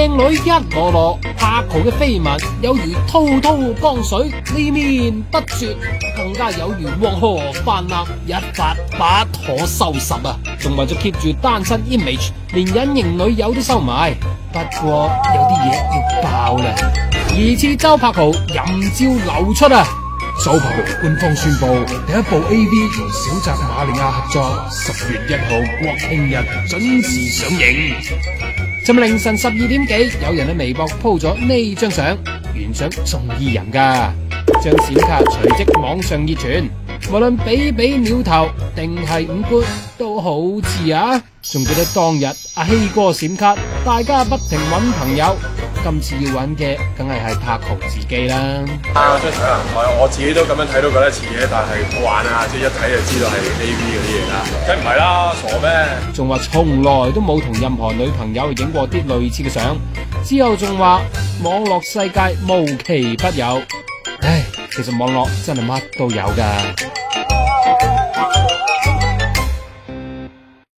靚女一籮籮，柏豪嘅緋聞有如滔滔江水，連綿不絕，更加有如黃河泛濫，一發不可收拾啊！仲為咗 keep 住單身 image， 連隱形女友都收埋。不過有啲嘢要爆啦，疑似周柏豪淫照流出啊！周柏豪官方宣布第一部 AV 同小澤瑪利亞合作，10月1號國慶日準時上映。尋日凌晨12點幾，有人喺微博鋪咗呢張相，原相仲意淫噶，張閃卡隨即網上熱傳，無論比鳥頭定係五官都好似啊！仲記得當日阿希哥閃卡，大家不停揾朋友，今次要揾嘅梗係柏豪自己啦。張相啊，我自己都咁樣睇都覺得似嘅，但係好玩啊！即係一睇就知道係 AV 嗰啲嘢啦，梗唔係啦，傻咩？仲話從來都冇同任何女朋友影過啲類似嘅相，之後仲話網絡世界無奇不有。唉，其實網絡真係乜都有噶。